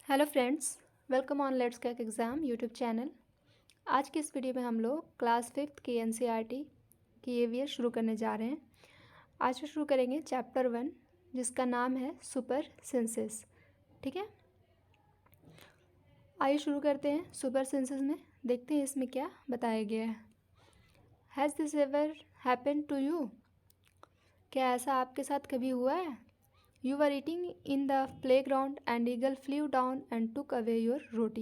Hello friends, welcome on let's crack exam YouTube channel. आज की इस वीडियो में हम लोग क्लास फिफ्थ की एनसीईआरटी की ईवीएस शुरू करने जा रहे हैं। आज हम शुरू करेंगे चैप्टर 1 जिसका नाम है सुपर सेंसेस। ठीक है, आइए शुरू करते हैं। सुपर सेंसेस में देखते हैं इसमें क्या बताया गया है। Has this ever happen to you? क्या ऐसा आपके साथ कभी हुआ है? You were eating in the playground and eagle flew down and took away your रोटी।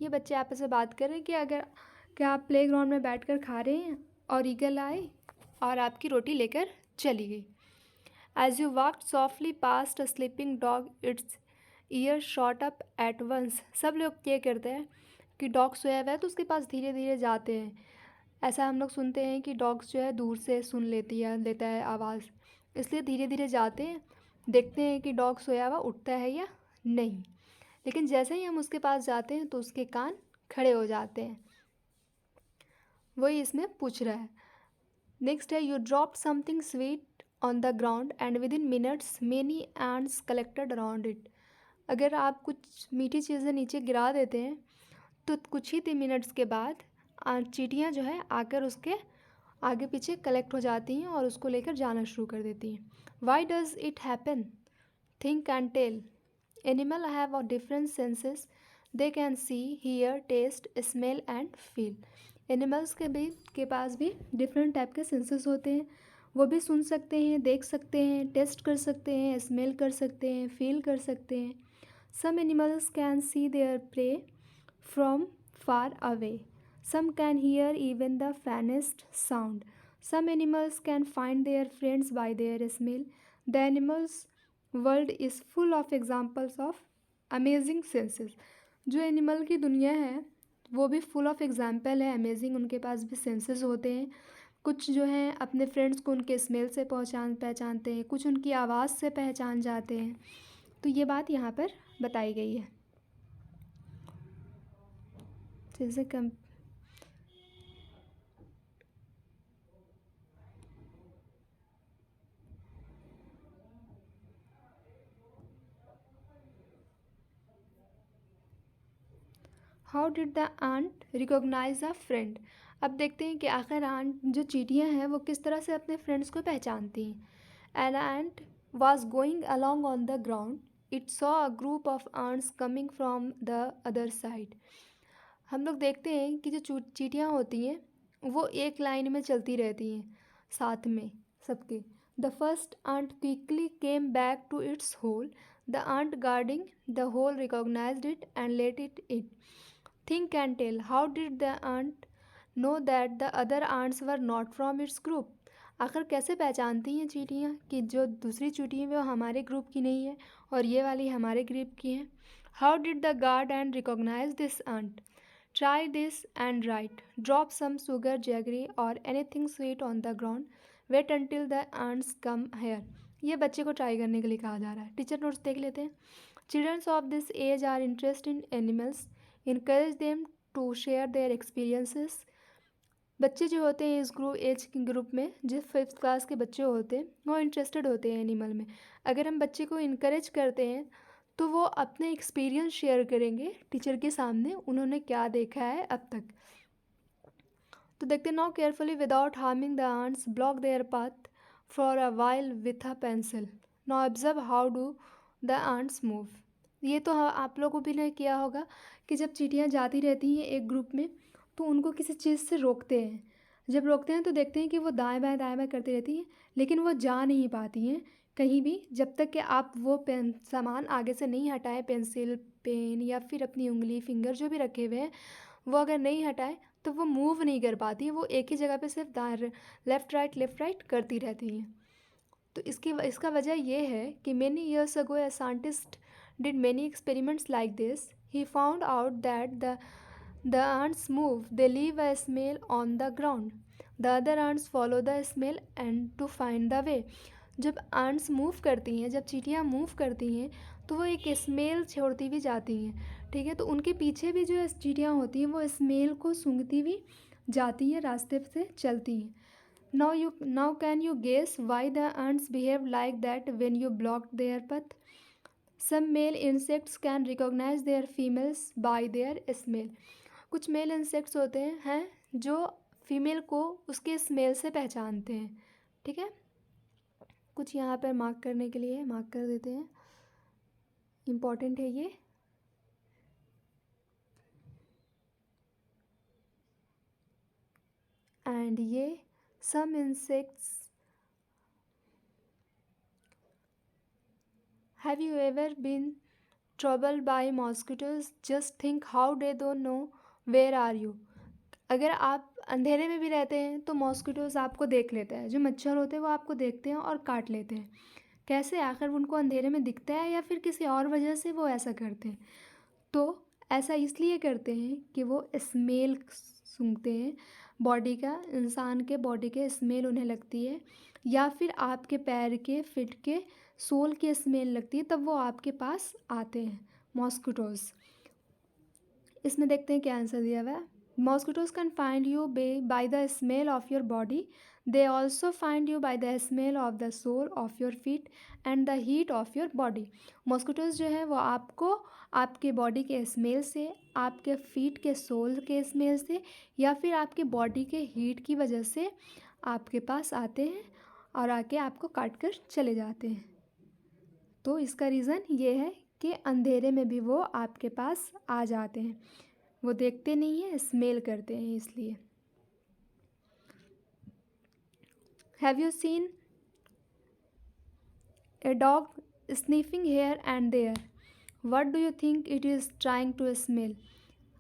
ये बच्चे आपस में बात कर रहे हैं कि अगर क्या आप प्लेग्राउंड में बैठकर खा रहे हैं और ईगल आए और आपकी रोटी लेकर चली गई। As you walked softly past a sleeping dog, its ear shot up at once। सब लोग क्या करते हैं कि डॉग सोया हुआ है तो उसके पास धीरे धीरे जाते हैं। ऐसा हम लोग सुनते हैं कि डॉग्स जो है दूर से सुन लेता है आवाज़, इसलिए धीरे धीरे जाते हैं, देखते हैं कि डॉग सोया हुआ उठता है या नहीं। लेकिन जैसे ही हम उसके पास जाते हैं तो उसके कान खड़े हो जाते हैं। वही इसमें पूछ रहा है। नेक्स्ट है you dropped something sweet on the ground and with in minutes many ends collected around it. अगर आप कुछ मीठी चीज़ें नीचे गिरा देते हैं तो कुछ ही 3 मिनट्स के बाद चींटियाँ जो है आकर उसके आगे पीछे कलेक्ट हो जाती हैं और उसको लेकर जाना शुरू कर देती हैं। Why does it happen? Think and tell. Animal have different senses, they can see, hear, taste, smell and feel. Animals के पास भी डिफरेंट टाइप के सेंसेस होते हैं। वो भी सुन सकते हैं, देख सकते हैं, टेस्ट कर सकते हैं, स्मेल कर सकते हैं, फील कर सकते हैं। Some animals can see their prey from far away. Some can hear even the faintest sound. Some animals can find their friends by their smell. The animals world is full of examples of amazing senses. जो animal की दुनिया है वो भी full of example है, amazing. उनके पास भी senses होते हैं। कुछ जो हैं अपने फ्रेंड्स को उनके स्मेल से पहचानते हैं, कुछ उनकी आवाज़ से पहचान जाते हैं। तो ये बात यहाँ पर बताई गई है। जैसे कम how did the ant recognise a friend? अब देखते हैं कि आखिर आंट जो चींटियाँ हैं वो किस तरह से अपने फ्रेंड्स को पहचानती हैं। An ant was going along on the ground, it saw a group of ants coming from the other side. हम लोग देखते हैं कि जो चींटियाँ होती हैं वो एक लाइन में चलती रहती हैं साथ में सबके। The first ant quickly came back to its hole, the ant guarding the hole recognised it and let it think and tell. How did the ant know that the other ants were not from its group? आखिर कैसे पहचानती हैं चींटियाँ कि जो दूसरी चींटियाँ वो हमारे ग्रुप की नहीं है और ये वाली हमारे ग्रुप की हैं? How did the guard ant recognize this ant? Try this and write. Drop some sugar, jaggery or anything sweet on the ground. Wait until the ants come here. ये बच्चे को ट्राई करने के लिए कहा जा रहा है। टीचर नोट्स देख लेते हैं। Children of this age are interested in animals. Encourage them to share their experiences. बच्चे जो होते हैं इस एज के ग्रुप में, जो 5th क्लास के बच्चे होते हैं वो इंटरेस्टेड होते हैं एनिमल में। अगर हम बच्चे को इनकरेज करते हैं तो वो अपने एक्सपीरियंस शेयर करेंगे टीचर के सामने, उन्होंने क्या देखा है अब तक। तो देखते now carefully without harming the ants block their path for a while with a pencil. Now observe how do the ants move. ये तो आप लोगों भी ने किया होगा कि जब चींटियाँ जाती रहती हैं एक ग्रुप में तो उनको किसी चीज़ से रोकते हैं। जब रोकते हैं तो देखते हैं कि वो दाएं बाएं करती रहती हैं, लेकिन वो जा नहीं पाती हैं कहीं भी जब तक कि आप वो पेन सामान आगे से नहीं हटाएं, पेंसिल, पेन या फिर अपनी उंगली, फिंगर जो भी रखे हुए हैं वो अगर नहीं हटाएं तो वो मूव नहीं कर पाती। वो एक ही जगह पे सिर्फ दाएं लेफ़्ट राइट करती रहती हैं। तो इसका वजह ये है कि many years ago a scientist did many experiments like this. He found out that the ants move, they leave a smell on the ground. The other ants follow the smell and to find the way. जब ants move करती हैं, जब चींटियाँ move करती हैं तो वो एक स्मेल छोड़ती भी जाती हैं। ठीक है, तो उनके पीछे भी जो चींटियाँ होती हैं वो स्मेल को सूंघती भी जाती हैं, रास्ते से चलती हैं। Now can you guess why the ants behave like that when you blocked their path? Some male insects can recognise their females by their smell. कुछ मेल इंसेक्ट्स होते हैं जो फीमेल को उसके स्मेल से पहचानते हैं। ठीक है, कुछ यहाँ पर मार्क करने के लिए मार्क कर देते हैं, इम्पॉर्टेंट है ये। एंड ये some insects, have you ever been troubled by mosquitoes, just think how they don't know where are you. अगर आप अंधेरे में भी रहते हैं तो मॉस्किटोज आपको देख लेता है, जो मच्छर होते हैं वो आपको देखते हैं और काट लेते हैं। कैसे? आखिर उनको अंधेरे में दिखता है या फिर किसी और वजह से वो ऐसा करते हैं? तो ऐसा इसलिए करते हैं कि वो स्मेल सूंघते हैं बॉडी का, इंसान के बॉडी के स्मेल उन्हें लगती है, या फिर आपके पैर के फिट के सोल की स्मेल लगती है, तब वो आपके पास आते हैं मॉस्किटोज़। इसमें देखते हैं क्या आंसर दिया हुआ है। Mosquitoes can find you by the smell of your body, they also find you by the smell of the sole of your feet and the heat of your body. Mosquitoes जो है वो आपको आपके body के smell से, आपके feet के soul के स्मेल से, या फिर आपके बॉडी के हीट की वजह से आपके पास आते हैं और आके आपको काट कर चले जाते हैं। तो इसका रीज़न ये है कि अंधेरे में भी वो आपके पास आ जाते हैं, वो देखते नहीं हैं, स्मेल करते हैं इसलिए। Have you seen a dog sniffing here and there, what do you think it is trying to smell.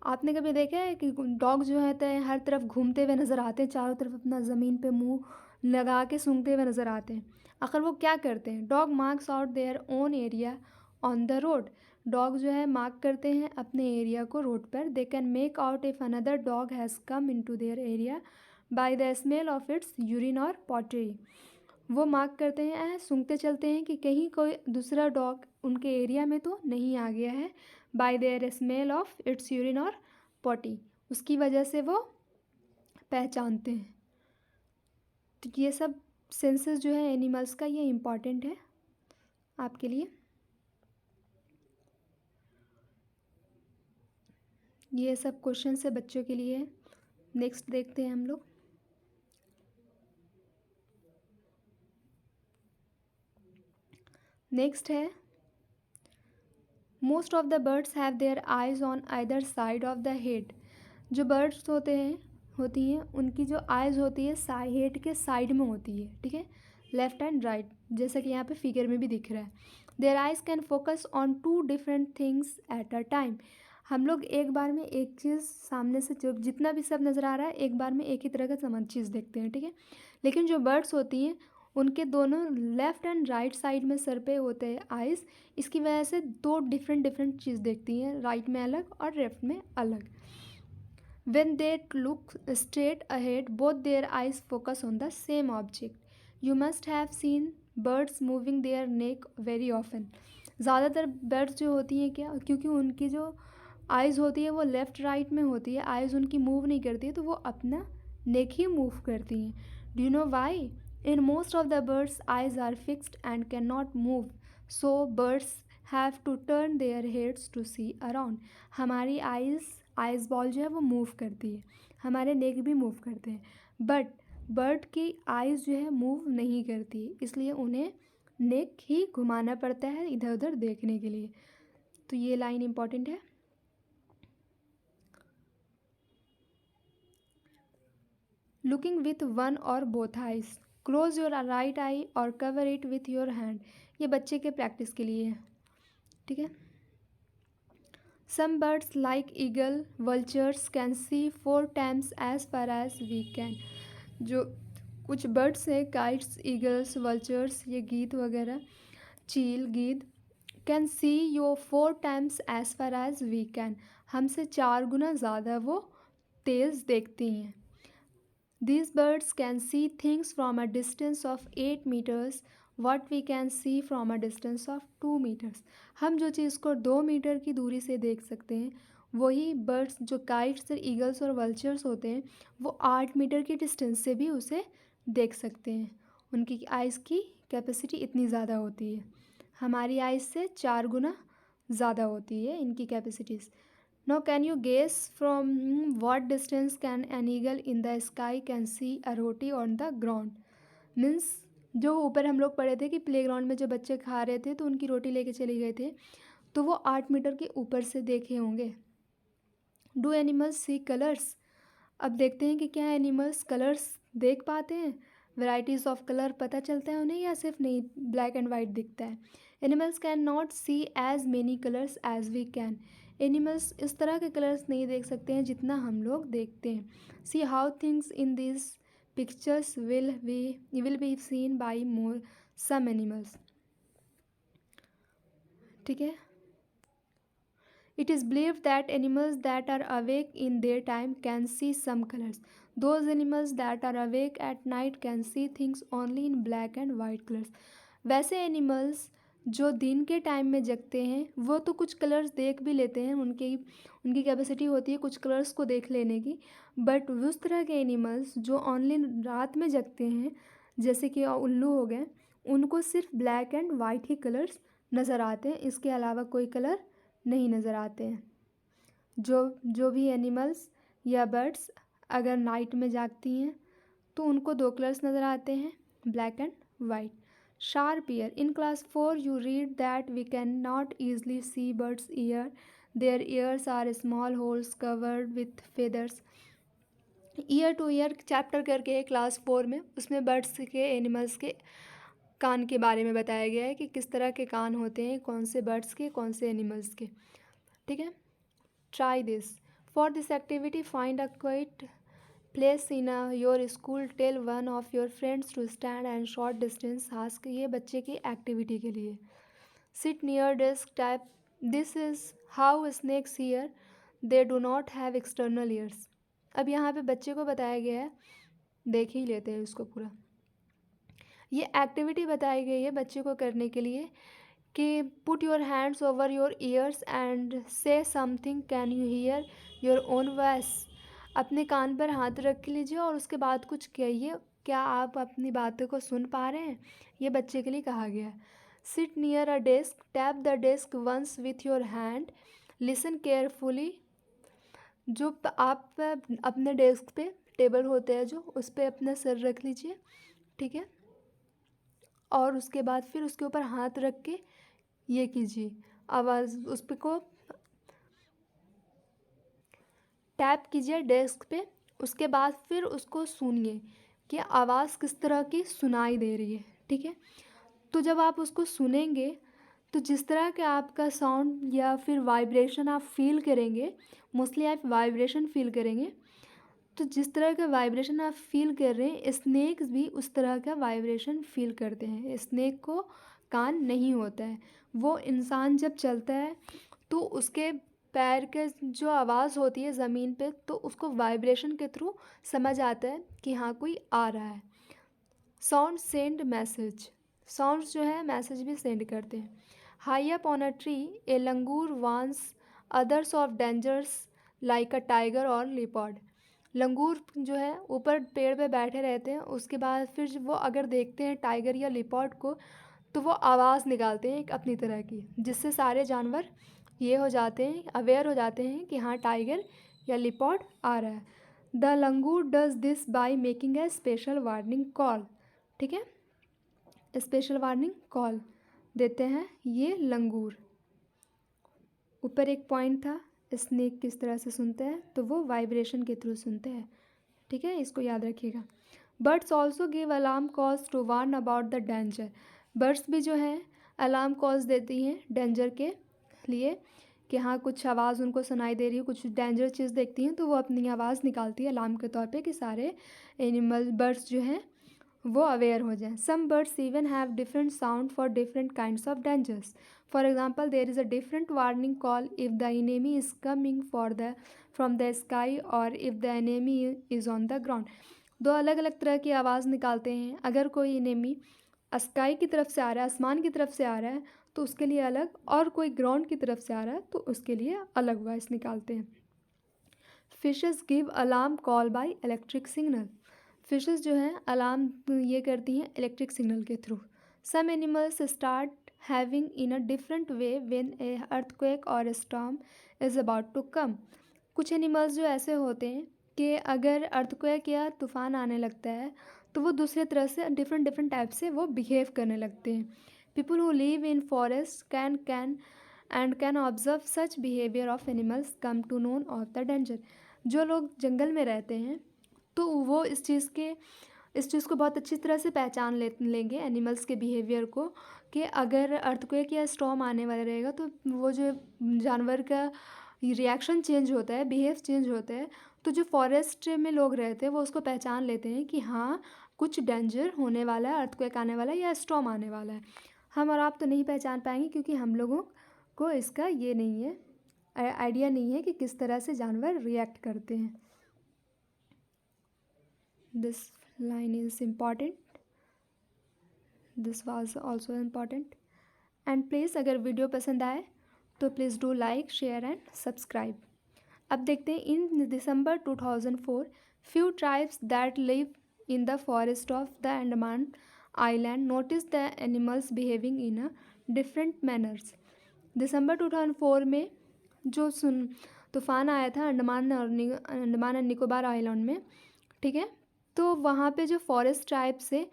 आपने कभी देखा है कि डॉग जो है तो हर तरफ घूमते हुए नज़र आते हैं, चारों तरफ अपना ज़मीन पे मुंह लगा के सूंघते हुए नज़र आते हैं। आखिर वो क्या करते हैं? Dog marks out their own area on the road. Dog जो है मार्क करते हैं अपने एरिया को रोड पर। They can make out if another dog has come into their area by the smell of its urine और pottery. वो mark करते हैं, सूंघते चलते हैं कि कहीं कोई दूसरा डॉग उनके एरिया में तो नहीं आ गया है, bye their smell of its urine और पॉटी, उसकी वजह से वो पहचानते हैं। तो ये सब सेंसेस जो है एनिमल्स का, ये इम्पॉर्टेंट है आपके लिए। ये सब क्वेश्चन है बच्चों के लिए। नेक्स्ट देखते हैं हम लोग। नेक्स्ट है, most of the birds have their eyes on either side of the head. जो बर्ड्स होती हैं उनकी जो आइज़ होती है हेड के साइड में होती है। ठीक है, लेफ़्ट एंड राइट, जैसा कि यहाँ पे फिगर में भी दिख रहा है। Their eyes can focus on two different things at a time. हम लोग एक बार में एक चीज़ सामने से, जो जितना भी सब नज़र आ रहा है, एक बार में एक ही तरह का समान चीज़ देखते हैं। ठीक है, लेकिन जो बर्ड्स होती हैं उनके दोनों लेफ़्ट एंड राइट साइड में सर पे होते हैं आइज़। इसकी वजह से दो डिफरेंट चीज़ देखती हैं, राइट में अलग और लेफ्ट में अलग। When they look straight ahead, both their eyes focus on the same object. You must have seen birds moving their neck very often. ज़्यादातर बर्ड्स जो होती हैं क्या, क्योंकि उनकी जो आइज़ होती है वो लेफ़्ट राइट में होती है, आइज़ उनकी मूव नहीं करती है, तो वो अपना नेक ही मूव करती हैं। Do you know why? In most of the birds eyes are fixed and can not move, so birds have to turn their heads to see around. हमारी आइज़ बॉल जो है वो मूव करती है, हमारे नेक भी मूव करते हैं, बट बर्ड की आइज़ जो है मूव नहीं करती, इसलिए उन्हें नेक ही घुमाना पड़ता है इधर उधर देखने के लिए। तो ये लाइन इम्पॉर्टेंट है। Looking with one or both eyes, close your right eye और cover it with your hand. ये बच्चे के प्रैक्टिस के लिए है। ठीक है, some birds like eagle vultures can see 4 times as far as we can. जो कुछ बर्ड्स हैं, काइट्स, ईगल्स, वल्चर्स, ये गीद वगैरह, चील, गीद, कैन सी यो 4 times as far as we can, हमसे 4 गुना ज़्यादा वो तेज़ देखती हैं। These birds can see things from a distance of 8 meters what we can see from a distance of 2 meters. हम जो चीज़ को 2 मीटर की दूरी से देख सकते हैं, वही बर्ड्स जो काइट्स और ईगल्स और वल्चर्स होते हैं वो 8 मीटर की डिस्टेंस से भी उसे देख सकते हैं। उनकी आइज़ की कैपेसिटी इतनी ज़्यादा होती है। हमारी आइज़ से 4 गुना ज़्यादा होती है इनकी capacities. Now can you guess from what distance can an eagle in the sky can see a roti on the ground. Means जो ऊपर हम लोग पढ़े थे कि प्लेग्राउंड में जो बच्चे खा रहे थे तो उनकी रोटी लेके चले गए थे, तो वो 8 मीटर के ऊपर से देखे होंगे। Do animals see colours. अब देखते हैं कि क्या एनिमल्स कलर्स देख पाते हैं, वैराइटीज़ ऑफ कलर पता चलता है उन्हें, या सिर्फ नहीं ब्लैक एंड वाइट दिखता है। Animals can not see as many colours as we can. Animals इस तरह के कलर्स नहीं देख सकते हैं जितना हम लोग देखते हैं। See how things in this pictures will be seen by more some animals. ठीक है। It is believed that animals that are awake in daytime can see some colors. Those animals that are awake at night can see things only in black and white colors. वैसे animals जो दिन के time में जगते हैं वो तो कुछ कलर्स देख भी लेते हैं, उनकी कैपेसिटी होती है कुछ कलर्स को देख लेने की। बट उस तरह के एनिमल्स जो ओनली रात में जगते हैं, जैसे कि उल्लू हो गए, उनको सिर्फ black and white he colours नज़र आते हैं, इसके अलावा कोई कलर नहीं नज़र आते हैं। जो भी एनिमल्स या बर्ड्स अगर नाइट में जागती हैं तो उनको 2 कलर्स नज़र आते हैं, black and white. Sharp ear. In class 4 you read that we can not easily see birds ear, their ears are small holes covered with feathers. Ear to ear chapter करके है क्लास 4 में, उसमें birds के animals के कान के बारे में बताया गया है कि किस तरह के कान होते हैं, कौन से बर्ड्स के, कौन से एनिमल्स के। ठीक है। Try this. For this activity find a quiet place in your school, tell one of your friends to stand and short distance ask. ये बच्चे की एक्टिविटी के लिए। Sit near desk type this is how snakes ear, they do not have external ears. अब यहाँ पे बच्चे को बताया गया है, देख ही लेते हैं उसको पूरा। ये एक्टिविटी बताई गई है बच्चे को करने के लिए कि put your hands over your ears and से something, can you hear your own voice. अपने कान पर हाथ रख लीजिए और उसके बाद कुछ कहिए, क्या आप अपनी बातों को सुन पा रहे हैं, ये बच्चे के लिए कहा गया है। Sit near a desk, tap the desk once with your hand, listen carefully. जो आप अपने डेस्क पे टेबल होते हैं जो, उस पर अपना सर रख लीजिए, ठीक है, और उसके बाद फिर उसके ऊपर हाथ रख के ये कीजिए, आवाज़ उस पे को टैप कीजिए डेस्क पे। उसके बाद फिर उसको सुनिए कि आवाज़ किस तरह की सुनाई दे रही है। ठीक है। तो जब आप उसको सुनेंगे तो जिस तरह का आपका साउंड या फिर वाइब्रेशन आप फील करेंगे, मोस्टली आप वाइब्रेशन फील करेंगे, तो जिस तरह का वाइब्रेशन आप फील कर रहे हैं स्नेक्स भी उस तरह का वाइब्रेशन फील करते हैं। स्नेक को कान नहीं होता है, वो इंसान जब चलता है तो उसके पैर के जो आवाज़ होती है ज़मीन पे, तो उसको वाइब्रेशन के थ्रू समझ आता है कि हाँ कोई आ रहा है। Sound send message. साउंड्स जो है मैसेज भी सेंड करते हैं। High up on a tree a langur warns others of dangers like a tiger और लिपॉर्ड। लंगूर जो है ऊपर पेड़ पे बैठे रहते हैं, उसके बाद फिर जब वो अगर देखते हैं टाइगर या लिपॉर्ड को तो वो आवाज़ निकालते हैं एक अपनी तरह की, जिससे सारे जानवर ये हो जाते हैं, अवेयर हो जाते हैं कि हाँ टाइगर या लिपॉर्ड आ रहा है। The langur does this by making a special warning call. ठीक है, स्पेशल वार्निंग कॉल देते हैं ये लंगूर। ऊपर एक पॉइंट था, स्नेक किस तरह से सुनते हैं, तो वो वाइब्रेशन के थ्रू सुनते हैं। ठीक है, इसको याद रखिएगा। Birds also give alarm calls to warn about the danger. Birds भी जो है अलार्म कॉल्स देती हैं डेंजर के लिए कि हाँ कुछ आवाज़ उनको सुनाई दे रही है, कुछ डेंजर चीज़ देखती हैं तो वो अपनी आवाज़ निकालती है अलार्म के तौर पे कि सारे एनिमल बर्ड्स जो हैं वो अवेयर हो जाएं। Some birds even have different sound for different kinds of dangers. For example there is a different warning call if the enemy is coming from the sky और if the enemy is on the ground. दो अलग अलग तरह की आवाज़ निकालते हैं। अगर कोई एनिमी स्काई की तरफ से आ रहा है, आसमान की तरफ से आ रहा है, तो उसके लिए अलग, और कोई ग्राउंड की तरफ से आ रहा है तो उसके लिए अलग वॉइस निकालते हैं। Fishes give alarm call by electric signal. Fishes जो हैं अलार्म ये करती हैं इलेक्ट्रिक सिग्नल के through. Some animals start having in a different way when a earthquake or a storm is about to come. कुछ animals जो ऐसे होते हैं कि अगर अर्थक्वेक या तूफ़ान आने लगता है तो वो दूसरे तरह से डिफरेंट डिफरेंट टाइप से वो बिहेव करने लगते हैं. People who live in forest can observe such behaviour of animals come to known of the danger. जो लोग जंगल में रहते हैं तो वो इस चीज़ को बहुत अच्छी तरह से पहचान लेंगे एनिमल्स के बिहेवियर को, कि अगर अर्थक्वेक या स्टॉर्म आने वाला रहेगा तो वो जो जानवर का रिएक्शन चेंज होता है, बिहेव चेंज होता है. तो जो फॉरेस्ट में लोग रहते हैं वो उसको पहचान लेते हैं कि हाँ कुछ डेंजर होने वाला है, अर्थक्वेक आने वाला है या स्टॉर्म आने वाला है. हम और आप तो नहीं पहचान पाएंगे क्योंकि हम लोगों को इसका ये नहीं है, आइडिया नहीं है कि किस तरह से जानवर रिएक्ट करते हैं. This line is important. This was also important. And please अगर वीडियो पसंद आए तो please do like, share and subscribe. अब देखते हैं in December 2004 few tribes that live in the forest of the Andaman island notice the animals behaving in a different manners. दिसंबर 2004 में जो तूफ़ान आया था अंडमान एंड निकोबार आइलैंड में, ठीक है, तो वहाँ पे जो फॉरेस्ट ट्राइब्स है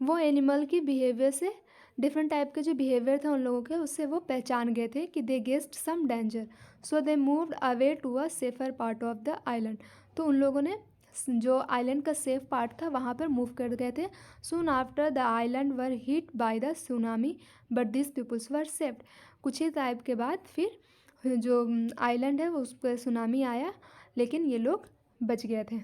वो एनिमल की बिहेवियर से डिफरेंट टाइप के जो बिहेवियर था उन लोगों के उससे वो पहचान गए थे कि they guessed some danger, so they moved away to a safer part of the island. तो उन लोगों ने जो आइलैंड का सेफ पार्ट था वहाँ पर मूव कर गए थे. Soon after the island were hit by the tsunami but this peoples were saved. कुछ ही टाइप के बाद फिर जो आइलैंड है उस पर सुनामी आया लेकिन ये लोग बच गए थे.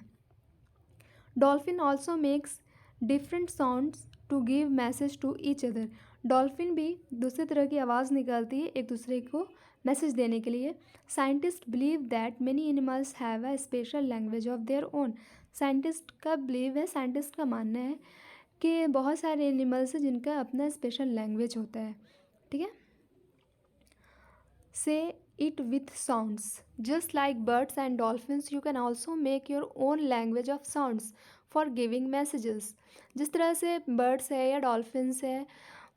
Dolphin also makes different sounds to give message to each other. Dolphin भी दूसरी तरह की आवाज़ निकालती है एक दूसरे को मैसेज देने के लिए. Scientist believe that many animals have a special language of their own. Scientist का बिलीव है, साइंटिस्ट का मानना है कि बहुत सारे एनिमल्स हैं जिनका अपना स्पेशल लैंग्वेज होता है, ठीक है. से it with sounds. Just like birds and dolphins, you can also make your own language of sounds for giving messages. जिस तरह से बर्ड्स है या डॉल्फिन्स है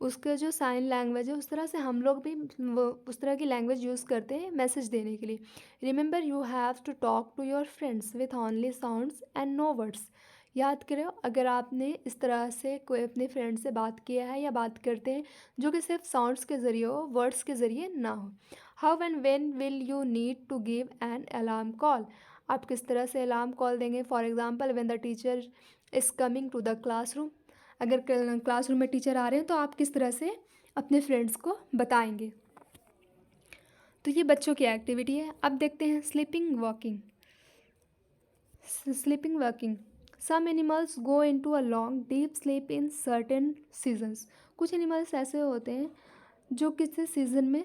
उसका जो साइन लैंग्वेज है उस तरह से हम लोग भी वो उस तरह की लैंग्वेज यूज़ करते हैं मैसेज देने के लिए. Remember you have to talk to your friends with only sounds and no words. याद करो अगर आपने इस तरह से कोई अपने फ्रेंड से बात किया है या बात करते हैं जो कि सिर्फ साउंड्स के ज़रिए हो, वर्ड्स के ज़रिए ना हो. How and when will you need to give an alarm call. आप किस तरह से अलार्म कॉल देंगे. For example when the teacher is coming to the classroom. अगर क्लासरूम में टीचर आ रहे हैं तो आप किस तरह से अपने फ्रेंड्स को बताएंगे. तो ये बच्चों की एक्टिविटी है. अब देखते हैं sleeping walking. Sleeping walking. Some animals go into a long deep sleep in certain seasons. कुछ एनिमल्स ऐसे होते हैं जो किसी सीज़न में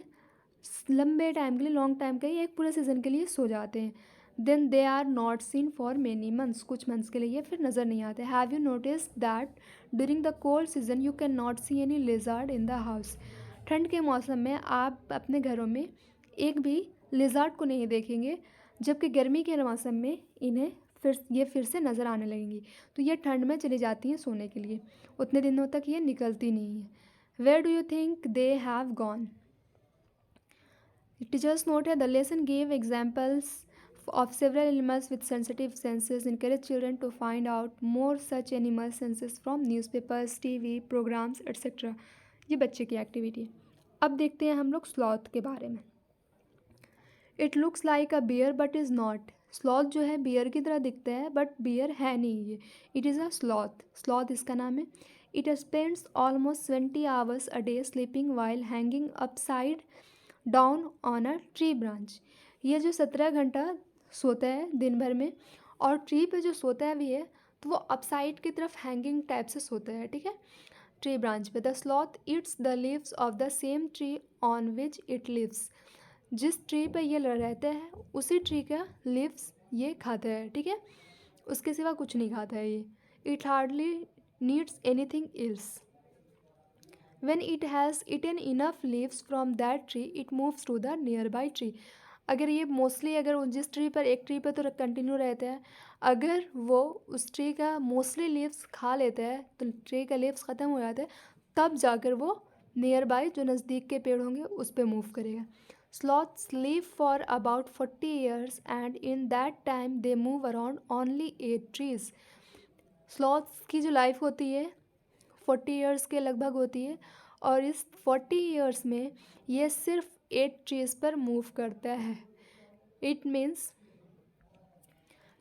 लंबे टाइम के लिए, लॉन्ग टाइम के लिए, एक पूरे सीज़न के लिए सो जाते हैं. Then they are not seen for many months. कुछ मंथ्स के लिए ये फिर नज़र नहीं आते. Have you notice that during the cold season you can not see any lizard in the house. ठंड के मौसम में आप अपने घरों में एक भी लिजार्ड को नहीं देखेंगे, जबकि गर्मी के मौसम में इन्हें फिर से नज़र आने लगेंगी. तो ये ठंड में चली जाती हैं सोने के लिए, उतने दिनों तक ये निकलती नहीं है. Where do you think they have gone. Teachers note here the lesson gave examples of several animals with sensitive senses, encourage children to find out more such animal senses from newspapers, TV, programs, etc. ये बच्चे की activity है. अब देखते हैं हम लोग sloth के बारे में. It looks like a bear but is not. Sloth जो है बियर की तरह दिखता है बट बियर है नहीं ये. It is a sloth. Sloth इसका नाम है. It spends almost 20 hours a day sleeping while hanging upside down on a tree branch. ये जो 17 घंटा सोता है दिन भर में और ट्री पे जो सोता है भी है तो वो अपसाइड की तरफ हैंगिंग टाइप से सोता है, ठीक है, ट्री ब्रांच पे. The sloth eats the leaves of the same tree on which it lives. जिस ट्री पे ये रहता है उसी ट्री का लीव्स ये खाता है, ठीक है, उसके सिवा कुछ नहीं खाता है ये. It hardly needs anything else. When it has eaten enough leaves from that tree, it moves to the nearby tree. अगर ये मोस्टली अगर जिस ट्री पर एक ट्री पर तो कंटिन्यू रहता है, अगर वो उस ट्री का मोस्टली लीव्स खा लेता है तो ट्री का लीव्स ख़त्म हो जाता है तब जाकर वो नियर बाय जो नज़दीक के पेड़ होंगे उस पे मूव करेगा। Sloths live for about 40 years and in that time they move around only 8 trees. Sloths की जो लाइफ होती है 40 ईयर्स के लगभग होती है और इस 40 ईयर्स में ये सिर्फ 8 ट्रीज पर मूव करता है। इट मीन्स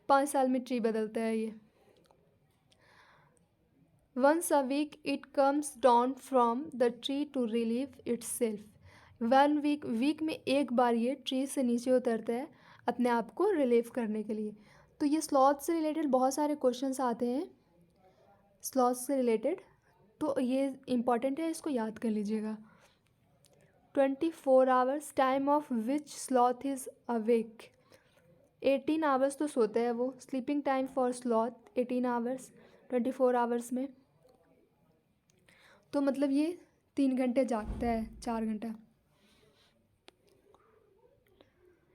5 साल में ट्री बदलता है ये। Once a week it comes down from the tree to relieve itself. 1 week में एक बार ये ट्री से नीचे उतरता है अपने आप को रिलीव करने के लिए। तो ये स्लॉथ से रिलेटेड बहुत सारे क्वेश्चंस आते हैं स्लॉथ से रिलेटेड, तो ये इम्पॉर्टेंट है, इसको याद कर लीजिएगा। 24 hours time of which sloth is awake. 18 hours तो सोता है वो। Sleeping time for sloth 18 hours 24 hours में, तो मतलब ये 3 घंटे जागता है, 4 घंटा।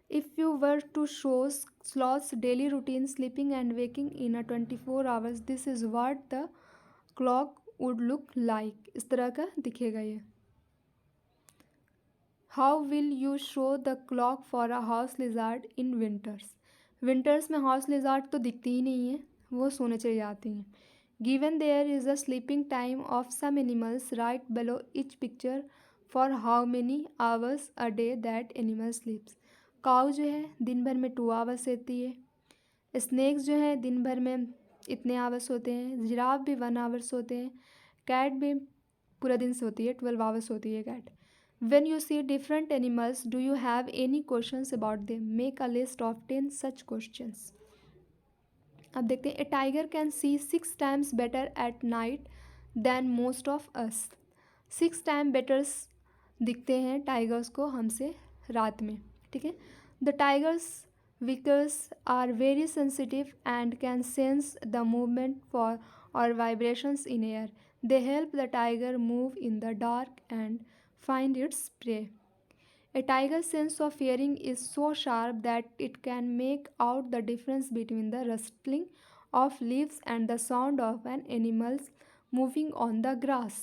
If you were to show sloths daily routine sleeping and waking in a 24 hours this is what the clock would look like. इस तरह का दिखेगा ये। How will you show the clock for a house lizard in winters. Winters में house lizard तो दिखती ही नहीं है, वो सोने चली जाती हैं। Given there is a sleeping time of some animals, write below each picture for how many hours a day that animal sleeps. काऊ जो है दिन भर में 2 आवर्स सोती है। स्नेक्स जो है दिन भर में इतने आवर्स होते हैं। जिराफ भी 1 आवर्स होते हैं। कैट भी पूरा दिन सोती है, 12 आवर्स होती है cat. When you see different animals, do you have any questions about them? Make a list of 10 such questions. अब देखते हैं। A tiger can see 6 times better at night than most of us. 6 time betters दिखते हैं tigers को हमसे रात में, ठीक है। The tigers whiskers are very sensitive and can sense the movement for or vibrations in air. They help the tiger move in the dark and find its prey. A tiger's sense of hearing is so sharp that it can make out the difference between the rustling of leaves and the sound of an animal moving on the grass.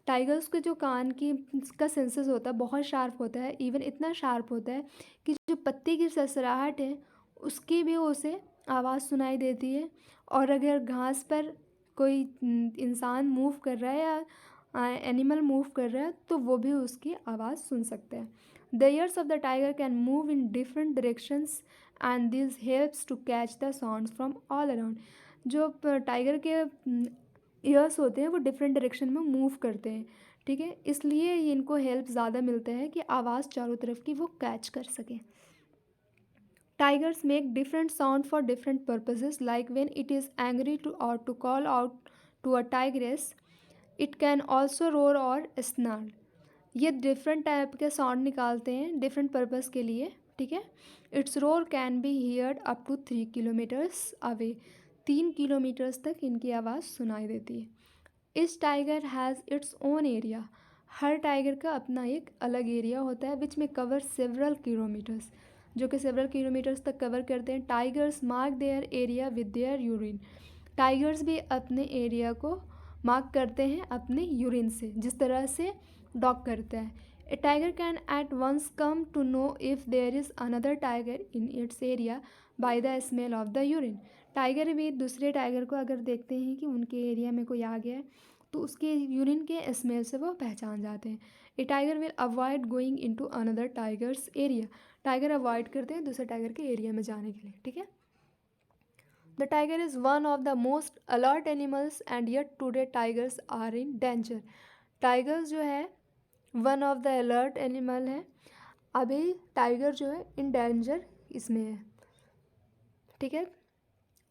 Tigers के जो कान की का senses होता है बहुत sharp होता है, even इतना शार्प होता है कि जो पत्ती की सरसराहट है उसकी भी उसे आवाज़ सुनाई देती है। और अगर घास पर कोई इंसान मूव कर रहा है या एनिमल मूव कर रहा है तो वो भी उसकी आवाज़ सुन सकता है। The ears of the tiger can move in different directions and this helps to catch the sounds from all around. जो टाइगर के ईयर्स होते हैं वो डिफरेंट डायरेक्शन में मूव करते हैं, ठीक है, इसलिए इनको हेल्प ज़्यादा मिलता है कि आवाज़ चारों तरफ की वो कैच कर सकें। Tigers make different sound for different purposes like when it is angry to or to call out to a tigress it can also roar or snarl. ये डिफरेंट टाइप के साउंड निकालते हैं डिफरेंट पर्पस के लिए, ठीक है। Its roar can be heard up to 3 kilometres away. 3 kilometres तक इनकी आवाज़ सुनाई देती है। इस tiger has its own area. हर टाइगर का अपना एक अलग एरिया होता है विच में कवर सेवरल किलोमीटर्स, जो कि सेवरल किलोमीटर्स तक कवर करते हैं। Tigers mark their area with their urine. Tigers भी अपने एरिया को मार्क करते हैं अपने यूरिन से, जिस तरह से डॉग करता है। ए tiger can at once come to know if there is another tiger in its area by the smell of the urine. Tiger भी दूसरे टाइगर को अगर देखते हैं कि उनके एरिया में कोई आ गया है तो उसके यूरिन के स्मेल से वो पहचान जाते हैं। A tiger will avoid going into another tigers area. Tiger avoid करते हैं दूसरे टाइगर के एरिया में जाने के लिए, ठीक है। The tiger is one of the most alert animals and yet today tigers are in danger. Tigers जो है one of the alert animal है, अभी टाइगर जो है इन डेंजर इसमें है, ठीक है।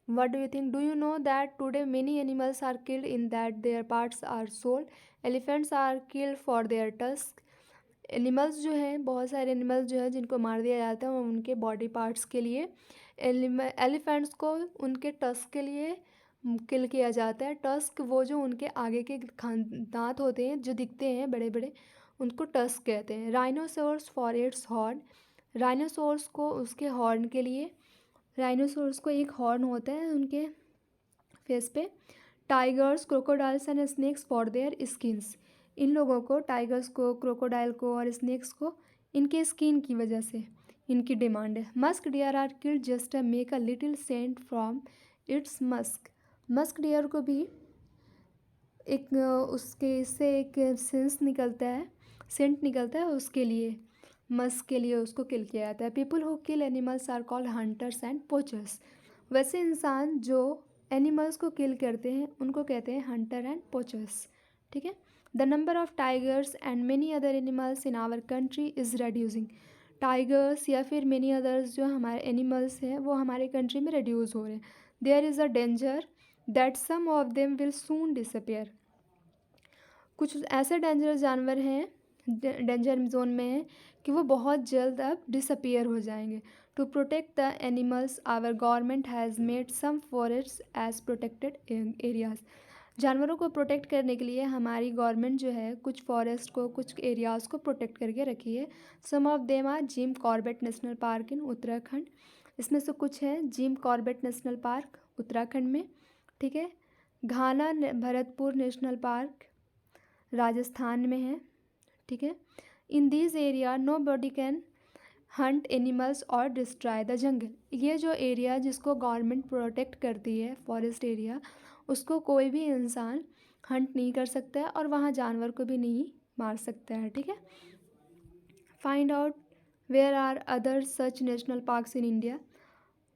What do you think? Do you know that today many animals are killed in that their parts are sold? Elephants are killed for their tusk. Animals जो हैं बहुत सारे एनिमल्स जो हैं जिनको मार दिया जाता है उनके बॉडी पार्ट्स के लिए। एलिफेंट्स को उनके टस्क के लिए किल किया जाता है। टस्क वो जो उनके आगे के दांत होते हैं जो दिखते हैं बड़े बड़े, उनको टस्क कहते हैं। Rhinoceros for its horn. Rhinoceros को उसके हॉर्न के लिए, राइनोसोर्स को एक हॉर्न होता है उनके फेस पे। Tigers crocodiles and snakes for their skins. इन लोगों को, टाइगर्स को, क्रोकोडाइल को और स्नेक्स को इनके स्किन की वजह से इनकी डिमांड है। Musk deer are killed just to make a little scent from its musk. Musk deer को भी एक उसके इससे एक सेंट निकलता है, उसके लिए मस्क के लिए उसको किल किया जाता है। People who kill animals are called hunters and poachers. वैसे इंसान जो एनिमल्स को किल करते हैं उनको कहते हैं हंटर एंड पोचर्स। ठीक है। The number of tigers and many other animals in our country is reducing. Tigers या फिर मेनी अदर्स जो हमारे एनिमल्स हैं वो हमारे कंट्री में रिड्यूस हो रहे हैं। There is a danger that some of them will soon disappear. कुछ ऐसे डेंजरस जानवर हैं, डेंजर जोन में हैं कि वो बहुत जल्द अब डिसअपियर हो जाएंगे। To protect the animals our government has made some forest as protected areas. जानवरों को प्रोटेक्ट करने के लिए हमारी गवर्नमेंट जो है कुछ फॉरेस्ट को, कुछ एरियाज़ को प्रोटेक्ट करके रखी है। Some of them are Jim Corbett National Park in Uttarakhand. इसमें से कुछ है Jim Corbett National Park Uttarakhand में। ठीक है। घाना भरतपुर नेशनल पार्क राजस्थान में है। ठीक है। In this area nobody can hunt animals or destroy the jungle. ये जो एरिया जिसको गवर्नमेंट प्रोटेक्ट करती है, फॉरेस्ट एरिया, उसको कोई भी इंसान हंट नहीं कर सकता है और वहाँ जानवर को भी नहीं मार सकता है। ठीक है। Find out where are other such national parks in India.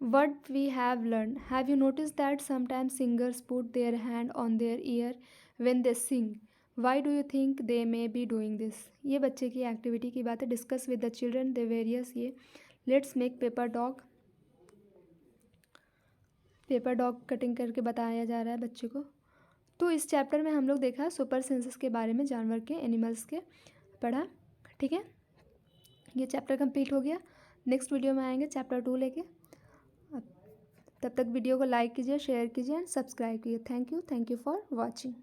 What we have learned. Have you noticed that sometimes singers put their hand on their ear when they sing? Why do you think they may be doing this? ये बच्चे की activity की बात है। Discuss with the children the various ये let's make paper dog cutting करके बताया जा रहा है बच्चे को। तो इस चैप्टर में हम लोग देखा सुपर सेंसेस के बारे में, जानवर के, एनिमल्स के पढ़ा। ठीक है। ये चैप्टर कंप्लीट हो गया। नेक्स्ट वीडियो में आएंगे चैप्टर 2 लेके। तब तक वीडियो को लाइक कीजिए, शेयर कीजिए एंड सब्सक्राइब कीजिए। Thank you for watching.